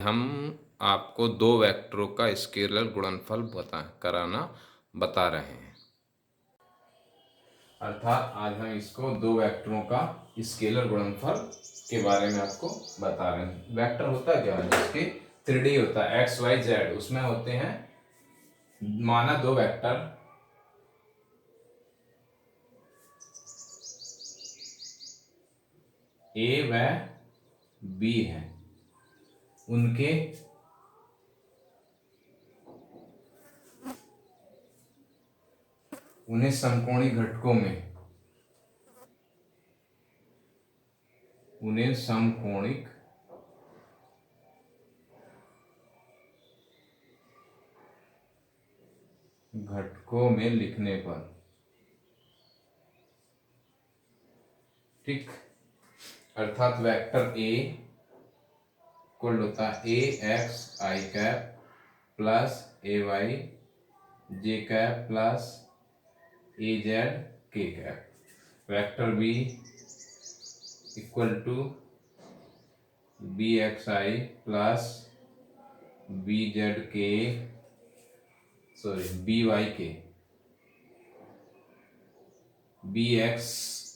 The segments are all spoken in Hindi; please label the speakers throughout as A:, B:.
A: हम आपको दो वेक्टरों का स्केलर गुणनफल कराना बता रहे हैं। अर्थात आज हम इसको दो वेक्टरों का स्केलर गुणनफल के बारे में आपको बता रहे हैं। वेक्टर होता क्या है, जिसके 3D होता है, एक्स वाई जेड, उसमें होते हैं माना दो वेक्टर ए व बी हैं, उनके उन्हें समकोणी घटकों में उन्हें समकोणिक घटकों में लिखने पर, ठीक, अर्थात वेक्टर ए इक्वल होता है A X I cap plus A Y J cap plus A Z K cap. Vector B equal to B x I plus B Z K B Y K, B x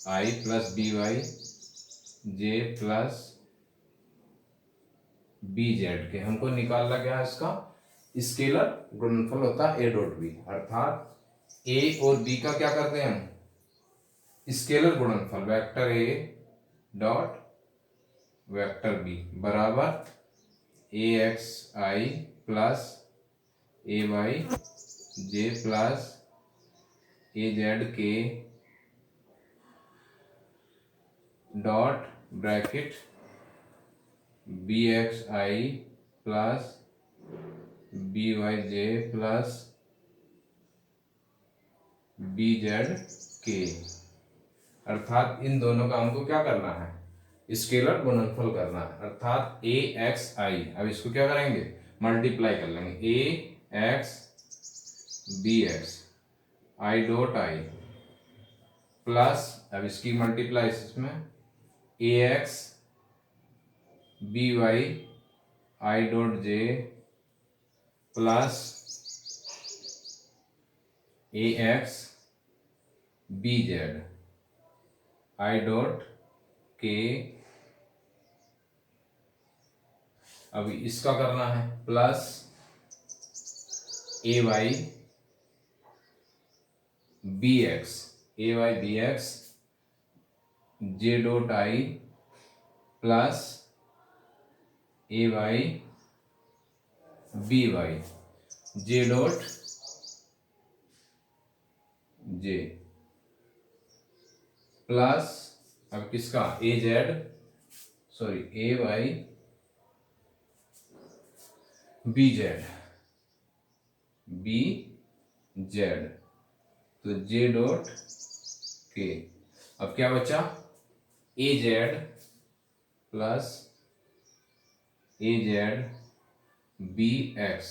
A: I plus B Y J plus B Z K. हमको निकालना क्या है, इसका स्केलर गुणनफल होता है ए डॉट बी, अर्थात ए और बी का क्या करते हैं हम स्केलर गुणनफल, vector A dot vector B बराबर A X I plus A Y J plus A Z K dot bracket B x I plus B Y J plus B Z K. अर्थात इन दोनों का हमको क्या करना है, स्केलर गुणनफल करना है। अर्थात ए एक्स आई, अब इसको क्या करेंगे, मल्टीप्लाई कर लेंगे, A x B x I dot I plus, अब इसकी मल्टीप्लाई इसमें A x B Y I dot J plus A x B Z I dot K. अभी इसका करना है प्लस ए वाई बी एक्स जे डॉट आई प्लस ए वाई बी वाई जे डॉट जे प्लस, अब किसका A Z A Y B Z तो जे डॉट के। अब क्या बचा, A Z plus A Z B x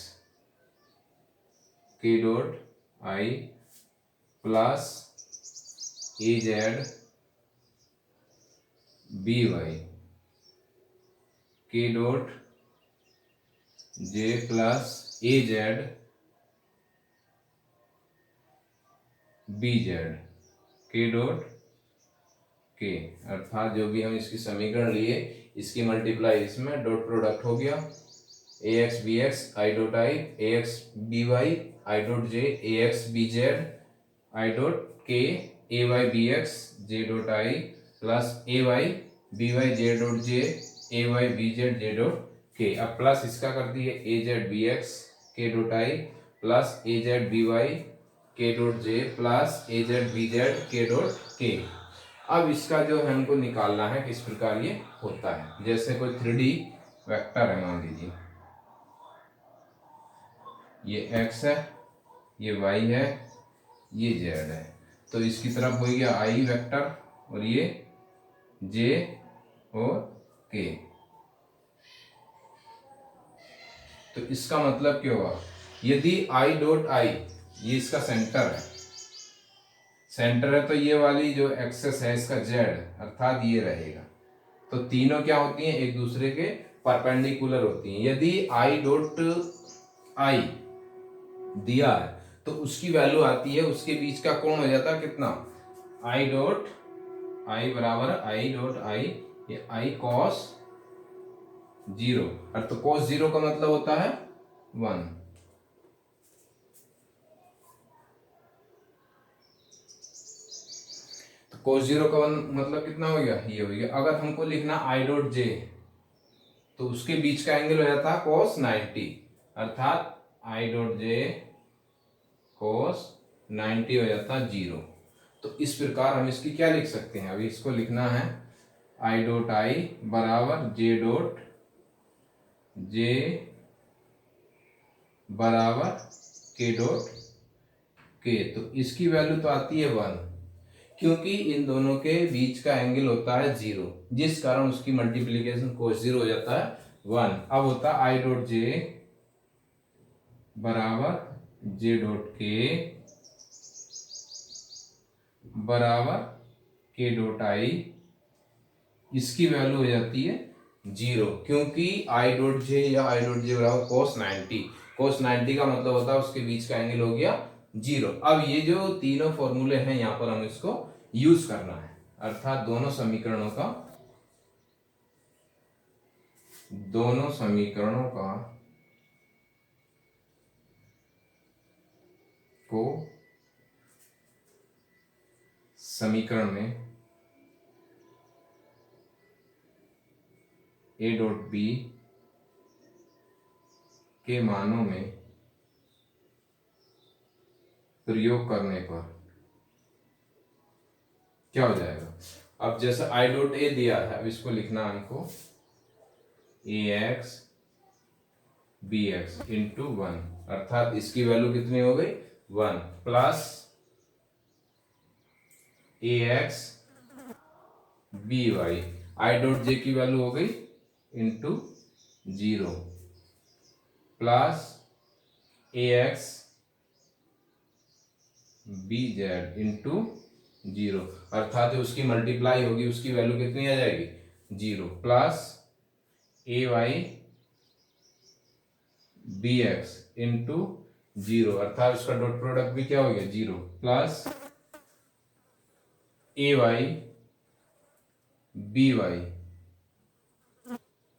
A: के डॉट आई प्लस ए जेड बी वाई के डॉट जे प्लस ए Z B Z K dot K. अर्थात जो भी हम इसकी समीकरण लिए, इसकी मल्टीप्लाई इसमें, डॉट प्रोडक्ट हो गया ए x B x I dot i, a x B Y I dot j, a x B Z I dot k, a Y B x J dot I plus A Y B Y J dot j, a Y B z j dot के। अब प्लस इसका कर दिए ए जेड बी एक्स के डॉट आई प्लस ए जेड बी वाई के डॉट जे प्लस ए Z B Z K dot के। अब इसका जो है हमको निकालना है किस प्रकार ये होता है। जैसे कोई 3D वेक्टर है, मान लीजिए ये x है, ये y है, ये z है, तो इसकी तरफ हो गया i वेक्टर और ये j और k। तो इसका मतलब क्या हुआ, यदि i डॉट i ये इसका सेंटर है तो ये वाली जो एक्सेस है इसका z, अर्थात ये रहेगा। तो तीनों क्या होती हैं, एक दूसरे के परपेंडिकुलर होती हैं। यदि आई डॉट आई दिया है तो उसकी वैल्यू आती है, उसके बीच का कोण हो जाता है कितना, आई डॉट आई बराबर आई डॉट आई, ये आई कॉस जीरो, और तो कॉस जीरो का मतलब होता है 1। तो cos जीरो का मतलब कितना हो गया, ये हो गया। अगर हमको लिखना आई डॉट जे तो उसके बीच का एंगल हो जाता है cos 90, अर्थात आई डॉट जे cos 90 हो जाता है 0। तो इस प्रकार हम इसकी क्या लिख सकते हैं, अभी इसको लिखना है आई डॉट आई बराबर जे डॉट जे बराबर के डॉट के। तो इसकी वैल्यू तो आती है 1, क्योंकि इन दोनों के बीच का एंगल होता है 0, जिस कारण उसकी मल्टीप्लीकेशन cos 0 हो जाता है 1। अब होता है आई डॉट जे बराबर जे डॉट के बराबर के डॉट आई, इसकी वैल्यू हो जाती है 0, क्योंकि आई डॉट जे या आई डॉट जे बराबर cos 90, cos 90 का मतलब होता है उसके बीच का एंगल हो गया 0। अब ये जो तीनों फॉर्मूले हैं यहाँ पर हम इसको यूज करना है, अर्थात दोनों समीकरणों को समीकरण में ए डॉट बी के मानों में प्रयोग करने पर क्या हो जाएगा। अब जैसे आई डॉट ए दिया है, अब इसको लिखना है हमको A x B x into 1, अर्थात इसकी वैल्यू कितनी हो गई 1, plus A x B Y, I dot J की वैल्यू हो गई into 0, plus A x B Z into 0, अर्थात जो उसकी मल्टीप्लाई होगी उसकी वैल्यू कितनी आ जाएगी 0, प्लस ए वाई बी एक्स इंटू 0, अर्थात उसका डॉट प्रोडक्ट भी क्या हो गया 0, प्लस ए वाई बी वाई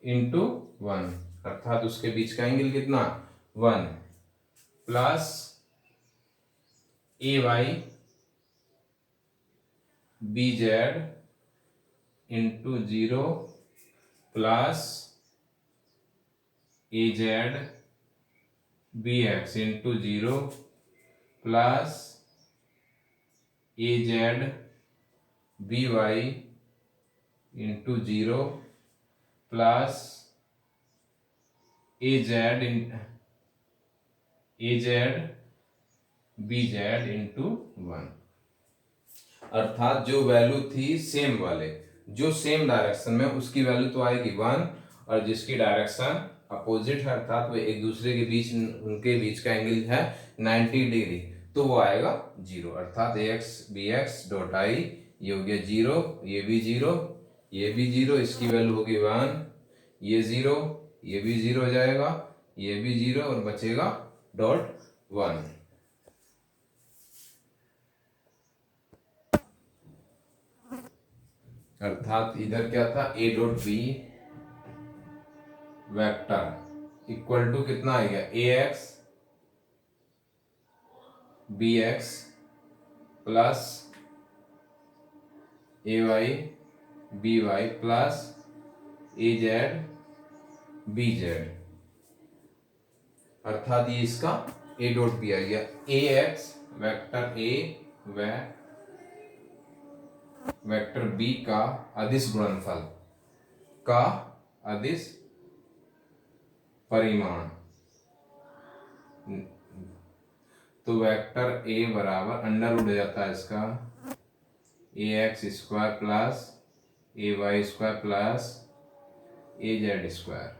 A: इंटू 1, अर्थात उसके बीच का एंगल कितना 1, प्लस ए Y B Z into 0, plus ए Z B x into 0, plus ए Z B y into 0, plus ए जेड बी जेड इंटू 1, अर्थात जो वैल्यू थी सेम वाले, जो सेम डायरेक्शन में उसकी वैल्यू तो आएगी 1, और जिसकी डायरेक्शन अपोजिट है अर्थात वो एक दूसरे के बीच, उनके बीच का एंगल है 90 डिग्री, तो वो आएगा 0, अर्थात ए x B x dot i ये हो गया 0, ये भी 0, ये भी 0, इसकी वैल्यू होगी 1, ये 0, ये भी 0 हो जाएगा, ये भी 0 और बचेगा डॉट 1। अर्थात इधर क्या था A dot B vector equal to कितना आ गया ए एक्स बी एक्स प्लस ए वाई बी वाई प्लस ए जेड बी जेड, अर्थात ये इसका ए डॉट बी आ गया। ए एक्स वेक्टर ए व वेक्टर बी का अदिश गुणनफल का अदिश परिमाण, तो वेक्टर ए बराबर अंडर रूट हो जाता है इसका A X square plus A Y square plus A Z square,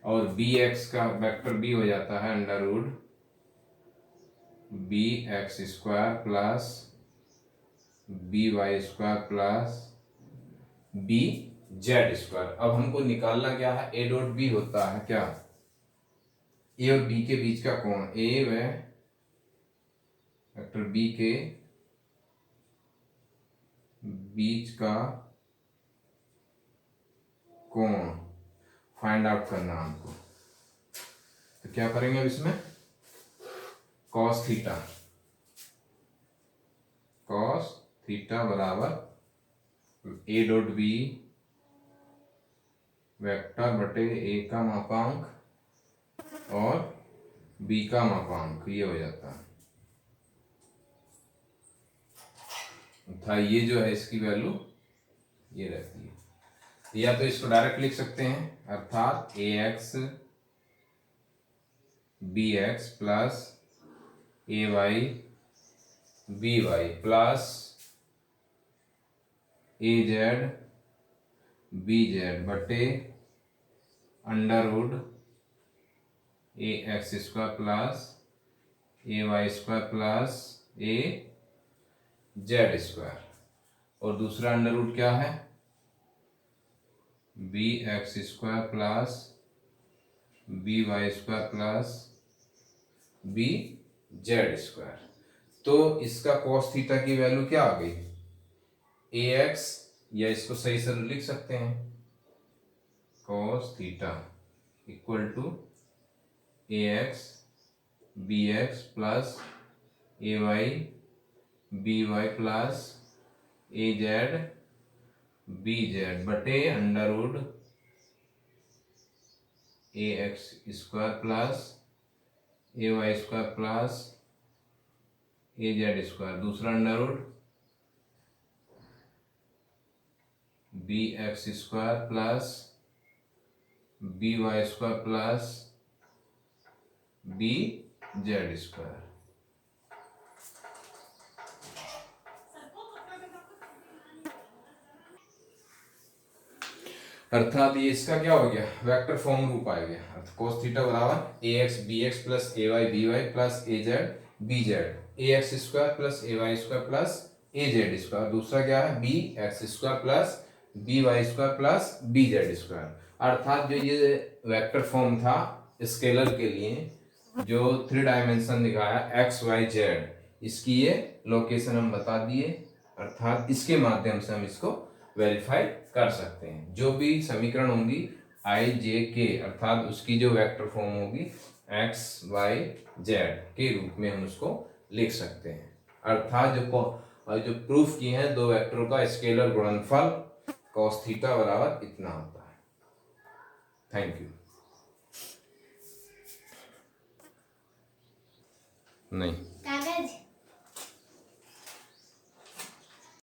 A: और बी एक्स का वेक्टर बी हो जाता है under root B X square plus B Y square plus B Z square. अब हमको निकालना क्या है, ए डॉट बी होता है क्या, ए और बी के बीच का कोण, ए व वेक्टर बी के बीच का कोण फाइंड आउट करना हमको। तो क्या करेंगे अब इसमें, कॉस थीटा, कॉस थीटा बराबर ए डॉट बी वेक्टर बटे ए का मापांक और बी का मापांक, ये हो जाता है। था ये जो है इसकी वैल्यू ये रहती है। या तो इसको डायरेक्ट लिख सकते हैं, अर्थात ए एक्स बी एक्स प्लस ए वाई बी वाई प्लस ए जेड बी जेड बटे under root A X square plus A Y square plus A Z square. और दूसरा अंडर रूट क्या है, B X square plus B Y square plus B Z square. तो इसका कॉस थीटा की वैल्यू क्या आ गई, ए एक्स, या इसको सही से लिख सकते हैं cos theta equal to A x B X plus A Y B Y plus A Z B Z बटे under root A X square plus A Y square plus A Z square. दूसरा under root B X square plus B Y square plus B Z square. अर्थात ये इसका क्या हो गया, वेक्टर फॉर्म रूप आ गया। अर्थ cos थीटा बराबर A x B X plus A Y B Y plus A Z B Z, A X square plus A Y square plus A Z square. दूसरा क्या है, B X square plus B Y square plus B Z square. अर्थात जो ये वेक्टर फॉर्म था स्केलर के लिए, जो 3 डायमेंशन दिखाया एक्स वाई जेड, इसकी ये लोकेशन हम बता दिए। अर्थात इसके माध्यम से हम इसको वेरीफाई कर सकते हैं। जो भी समीकरण होंगी आई जे के, अर्थात उसकी जो वेक्टर फॉर्म होगी एक्स वाई जेड के रूप में हम उसको लिख सकते हैं। अर्थात जो प्रूफ किए हैं, दो वेक्टरों का स्केलर गुणनफल cos थीटा बराबर इतना होता है। Thank you. नहीं।